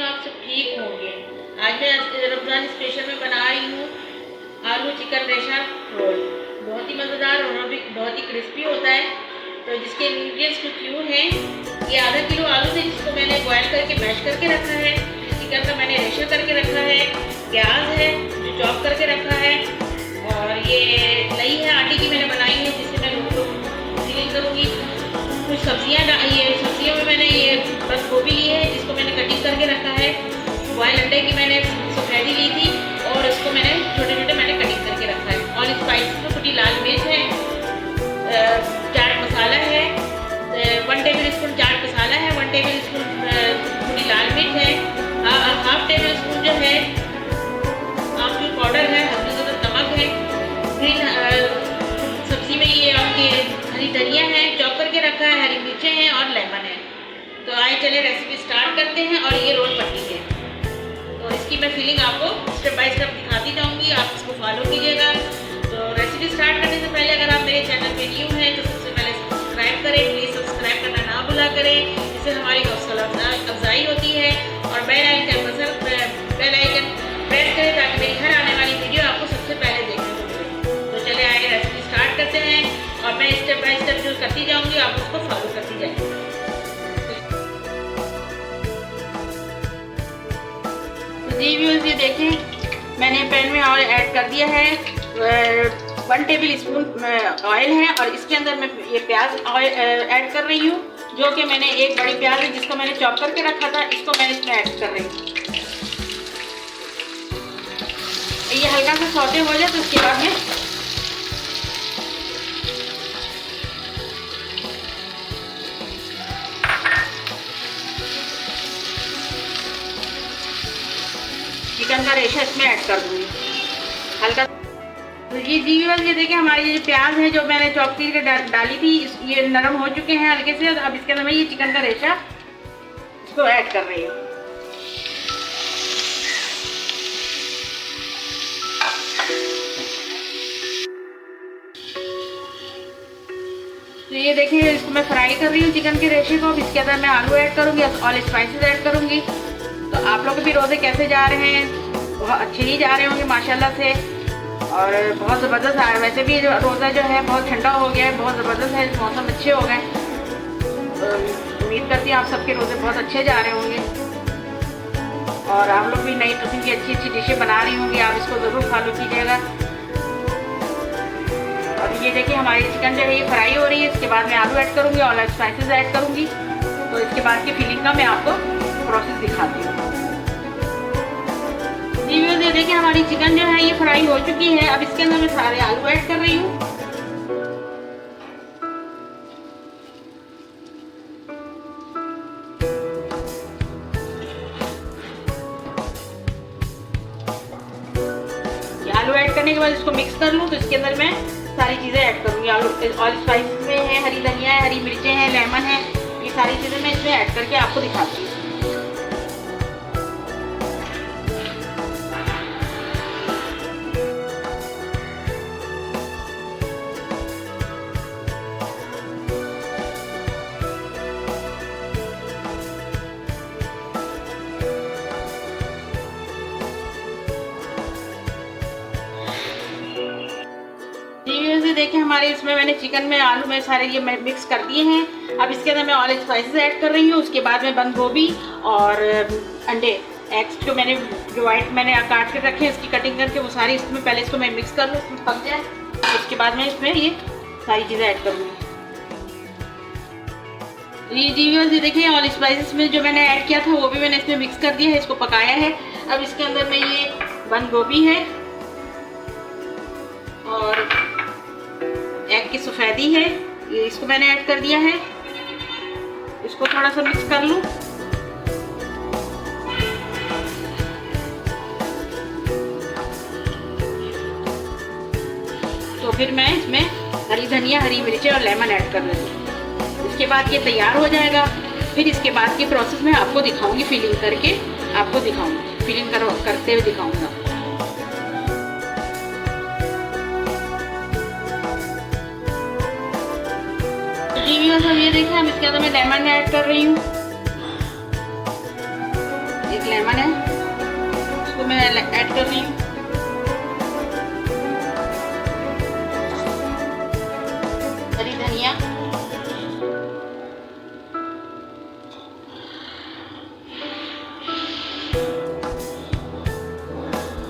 हूँ आप सब ठीक होंगे। आज मैं रमज़ान स्पेशल में बना रही हूँ आलू चिकन रेशा रोल। बहुत ही मज़ेदार और भी बहुत ही क्रिस्पी होता है। तो जिसके इंग्रेडिएंट्स कुछ यूँ हैं, ये आधा किलो आलू थे जिसको मैंने बॉयल करके मैश करके रखा है। चिकन का मैंने रेशा करके रखा है। प्याज है जो चॉप करके रखा है, और ये लई है आटे की मैंने बनाई है जिससे मैं रोटी को फिलिंग करूँगी। कुछ सब्जियाँ ये सब्जियों में मैंने ये बस गोभी ली है जिसको मैंने कटिंग करके रखा है। बॉयल अंडे की मैंने सफेदी ली थी और इसको मैंने छोटे छोटे मैंने कटिंग करके रखा है। और स्पाइसेस में कुटी लाल मिर्च है, चाट मसाला है, 1 टेबल स्पून चाट मसाला है, 1 टेबल स्पून कुटी लाल मिर्च है, हाफ टेबल स्पून जो है आमचूर पाउडर है, हल्दी नमक है, ग्रीन सब्जी में ये आपकी हरी धनिया है चॉप करके रखा है, हरी मिर्चें हैं और लेमन है। तो आइए चले रेसिपी स्टार्ट करते हैं। और ये रोल पट्टी है, तो इसकी मैं फिलिंग आपको स्टेप बाय स्टेप दिखाती जाऊंगी, आप इसको फॉलो कीजिएगा। तो रेसिपी स्टार्ट करने से पहले अगर आप मेरे चैनल पे न्यू हैं तो सबसे पहले सब्सक्राइब करें, प्लीज़ सब्सक्राइब करना ना भूला करें, इससे हमारी हौसला अफजाई होती है। और बेल आइकन प्रेस करें ताकि मेरी हर आने वाली वीडियो आपको सबसे पहले देखने को मिले। तो चले आइए रेसिपी स्टार्ट करते हैं, और मैं स्टेप बाय स्टेप जो करती जाऊंगी आप उसको फॉलो करती जाएंगे। तो जी व्यूअर्स, ये देखें मैंने पैन में ऑयल ऐड कर दिया है, 1 टेबल स्पून ऑयल है, और इसके अंदर मैं ये प्याज ऑयल ऐड कर रही हूँ, जो कि मैंने एक बड़ी प्याज है जिसको मैंने चॉप करके रखा था, इसको मैं इसमें ऐड कर रही हूँ। ये हल्का सा सौते हो जाए तो उसके बाद में चिकन का रेशा इसमें ऐड कर दूंगी हल्का। तो ये ये देखिए हमारी ये प्याज है जो मैंने चॉप करके डाली थी, ये नरम हो चुके हैं हल्के से। अब इसके अंदर मैं ये चिकन का रेशा इसको ऐड कर रही हूँ। तो ये देखिए इसको मैं फ्राई कर रही हूँ चिकन के रेशे को। अब इसके अंदर मैं आलू ऐड करूँगी और स्पाइसेस ऐड करूँगी। तो आप लोग भी रोज़े कैसे जा रहे हैं? बहुत अच्छे ही जा रहे होंगे माशाल्लाह से, और बहुत ज़बरदस्त आ रहा है। वैसे भी रोज़ा जो है बहुत ठंडा हो गया है, बहुत ज़बरदस्त है, मौसम अच्छे हो गए। उम्मीद करती हूँ आप सबके रोज़े बहुत अच्छे जा रहे होंगे, और आप लोग भी नई किस्म की अच्छी अच्छी डिशें बना रही होंगी, आप इसको ज़रूर फॉलो कीजिएगा। और ये देखिए हमारी चिकन जो है ये फ्राई हो रही है। इसके बाद मैं आलू ऐड करूँगी और स्पाइसेस ऐड करूँगी। तो इसके बाद की फिलिंग का मैं आपको प्रोसेस दिखाती हूँ। ये देखिए हमारी चिकन जो है ये फ्राई हो चुकी है। अब इसके अंदर मैं सारे आलू ऐड कर रही हूँ। आलू ऐड करने के बाद इसको मिक्स कर लूँ। तो इसके अंदर मैं सारी चीज़ें ऐड करूँगी। आलू और स्पाइसेस में है, हरी धनिया है, हरी मिर्चें हैं, लेमन है, ये सारी चीज़ें मैं इसमें ऐड करके आपको दिखाती हूँ। देखिए हमारे इसमें मैंने चिकन में आलू में सारे ये मिक्स कर दिए हैं। अब इसके अंदर मैं ऑल स्पाइसेस ऐड कर रही हूँ। उसके बाद में बंद गोभी और अंडे एग्स जो वाइट मैंने काट के रखे हैं इसकी कटिंग करके, वो सारी इसमें पहले इसको मैं मिक्स कर लूँ, इसमें पक जाए। उसके बाद में इसमें ये सारी चीज़ें ऐड करूँगी। ये देखिए ऑल स्पाइसेस में जो मैंने ऐड किया था वो भी मैंने इसमें मिक्स कर दिया है, इसको पकाया है। अब इसके अंदर में ये बंद गोभी है और एग की सफेदी है, ये इसको मैंने ऐड कर दिया है। इसको थोड़ा सा मिक्स कर लूं। तो फिर मैं इसमें हरी धनिया, हरी मिर्चें और लेमन ऐड कर लूँगी। इसके बाद ये तैयार हो जाएगा। फिर इसके बाद की प्रोसेस मैं आपको दिखाऊंगी, फिलिंग करके आपको दिखाऊंगी, फिलिंग करते हुए दिखाऊंगा। ये देखिए हम इसके अंदर मैं लेमन ऐड कर रही हूँ। एक लेमन है, उसको मैं ऐड कर रही हूँ। हरी धनिया,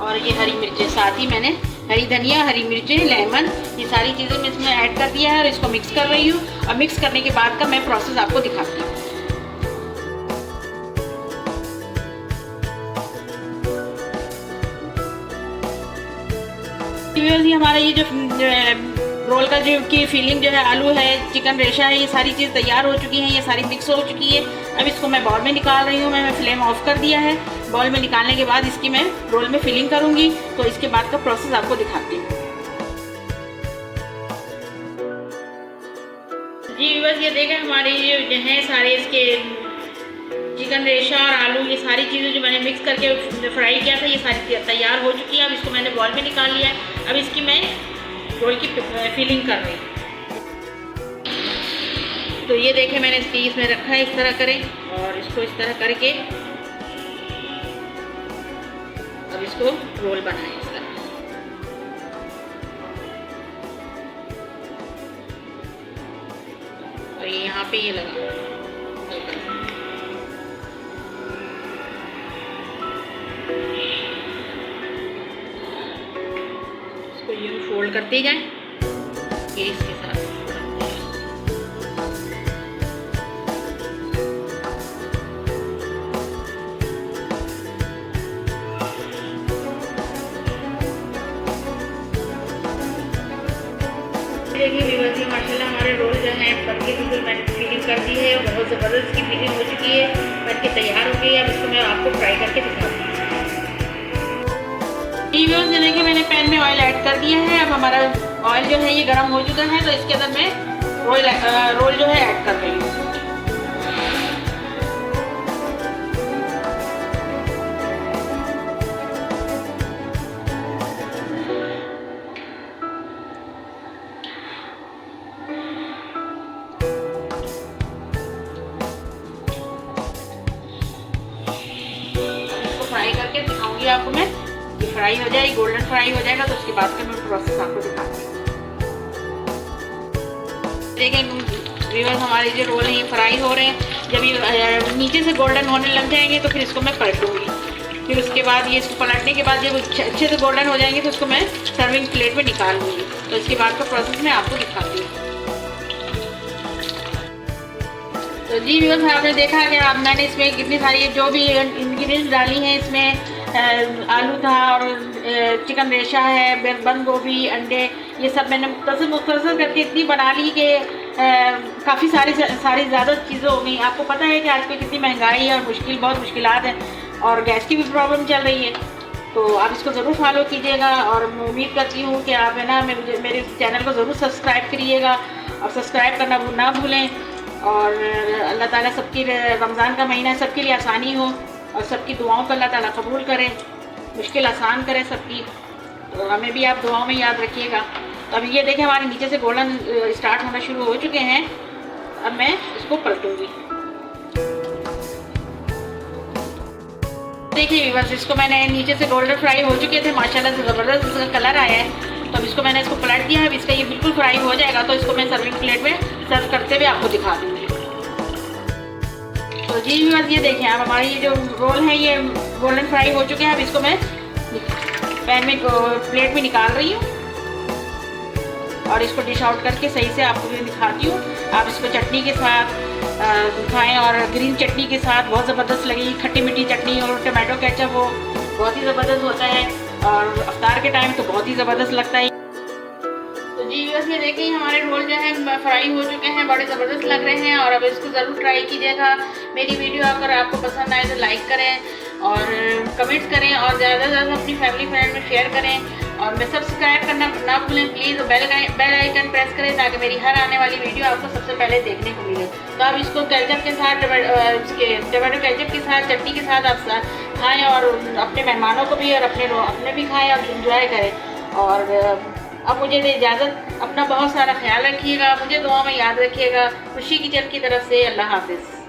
और ये हरी मिर्चें, साथ ही मैंने हरी धनिया, हरी मिर्चें, लेमन, ये सारी चीज़ें मैं इसमें ऐड कर दिया है और इसको मिक्स कर रही हूँ। और मिक्स करने के बाद का मैं प्रोसेस आपको दिखाती हूँ। ये हमारा ये जो रोल का जो की फीलिंग जो है, आलू है, चिकन रेशा है, ये सारी चीज़ तैयार हो चुकी हैं, ये सारी मिक्स हो चुकी है। अब इसको मैं बाउल में निकाल रही हूँ। मैं फ्लेम ऑफ कर दिया है। बाउल में निकालने के बाद इसकी मैं रोल में फिलिंग करूँगी, तो इसके बाद का प्रोसेस आपको दिखाती हूँ। जी बस ये देखें, हमारे ये जो हैं सारे इसके चिकन रेशा और आलू, ये सारी चीज़ें जो मैंने मिक्स करके फ्राई किया था, ये सारी तैयार हो चुकी है। अब इसको मैंने बाउल में निकाल लिया है। अब इसकी मैं रोल की फिलिंग कर रही हूँ। तो ये देखें, मैंने इसकी इसमें रखा है, इस तरह करें और इसको इस तरह करके अब इसको रोल बनाएं इस तरह। और ये यहाँ पे ये लगा, इसको यूं फोल्ड करते जाएं, ये इसके साथ। देखिए व्यूअर्स, ये माशाल्लाह हमारे रोल जो हैं बनके बिल्कुल मैंने फिलिंग कर दी है और बहुत ज़बरदस्त की फिलिंग हो चुकी है, बनके तैयार हो गई है। अब इसको मैं आपको फ्राई करके दिखाती हूँ। व्यूअर्स, ये देखिए मैंने पैन में ऑयल ऐड कर दिया है। अब हमारा ऑयल जो है ये गर्म हो चुका है, तो इसके अंदर मैं रोल जो है ऐड कर रही हूँ। फ्राई करके दिखाऊंगी आपको मैं। ये फ्राई हो जाए, गोल्डन फ्राई हो जाएगा, तो उसके बाद का मैं प्रोसेस आपको दिखाती हूँ। देखिए व्यूअर्स, हमारे जो रोल हैं ये फ्राई हो रहे हैं। जब ये नीचे से गोल्डन होने लग जाएंगे तो फिर इसको मैं पलटूंगी। फिर उसके बाद ये इसको पलटने के बाद जब अच्छे से गोल्डन हो जाएंगे तो उसको मैं सर्विंग प्लेट में निकाल लूँगी। तो इसके बाद का प्रोसेस मैं आपको दिखाती हूँ। तो जी व्यूअर्स, आपने देखा कि अब मैंने इसमें कितनी सारी जो भी इंग्रेडिएंट्स डाली हैं। इसमें आलू था और चिकन रेशा है, बंद गोभी, अंडे, ये सब मैंने मुख्तसर करके इतनी बना ली कि काफ़ी सारी ज़्यादा चीज़ें हो गई। आपको पता है कि आजकल कितनी महंगाई है और बहुत मुश्किलात हैं और गैस की भी प्रॉब्लम चल रही है। तो आप इसको ज़रूर फॉलो कीजिएगा और मैं उम्मीद करती हूँ कि आप है ना मेरे चैनल को ज़रूर सब्सक्राइब करिएगा और सब्सक्राइब करना ना भूलें। और अल्लाह ताला सबकी, रमज़ान का महीना सबके लिए आसानी हो और सबकी दुआओं को अल्लाह ताला कबूल करे, मुश्किल आसान करे सबकी। तो हमें भी आप दुआओं में याद रखिएगा। तो अब ये देखें, हमारे नीचे से गोल्डन स्टार्ट होना शुरू हो चुके हैं। अब मैं इसको पलटूंगी। देखिए व्यूअर्स, इसको मैंने नीचे से गोल्डन फ्राई हो चुके थे, माशाल्लाह से ज़बरदस्त इसका कलर आया है। तो अब इसको मैंने पलट दिया है। अब इसका ये बिल्कुल फ्राई हो जाएगा तो इसको मैं सर्विंग प्लेट में सर्व करते हुए आपको दिखा दूँगी। तो जी व्यूअर्स, ये देखें, अब हमारे ये जो रोल है ये गोल्डन फ्राई हो चुके हैं। अब इसको मैं पैन में प्लेट में निकाल रही हूँ और इसको डिश आउट करके सही से आपको भी दिखाती हूँ। आप इसको चटनी के साथ खाएं और ग्रीन चटनी के साथ बहुत ज़बरदस्त लगेगी। खट्टी मीठी चटनी और टमाटो केचप हो, बहुत ही ज़बरदस्त होता है और अफ्तार के टाइम तो बहुत ही ज़बरदस्त लगता है। तो जी व्यूअर्स, ये देखिए हमारे रोल जो है फ्राई हो चुके हैं, बड़े ज़बरदस्त लग रहे हैं और अब इसको ज़रूर ट्राई कीजिएगा। मेरी वीडियो अगर आपको पसंद आए तो लाइक करें और कमेंट्स करें और ज़्यादा से ज़्यादा अपनी फैमिली फ्रेंड में शेयर करें और मैं सब्सक्राइब करना ना भूलें प्लीज़। बेल आइकन प्रेस करें ताकि मेरी हर आने वाली वीडियो आपको सबसे पहले देखने को मिले। तो आप इसको केचप के साथ, टमाटो केचप के साथ, चटनी के साथ आप खाएँ और अपने मेहमानों को भी और अपने भी खाएँ और इंजॉय करें। और अब मुझे दे इजाज़त, अपना बहुत सारा ख्याल रखिएगा, मुझे दुआ में याद रखिएगा। खुशी किचन की तरफ से अल्लाह हाफिज़।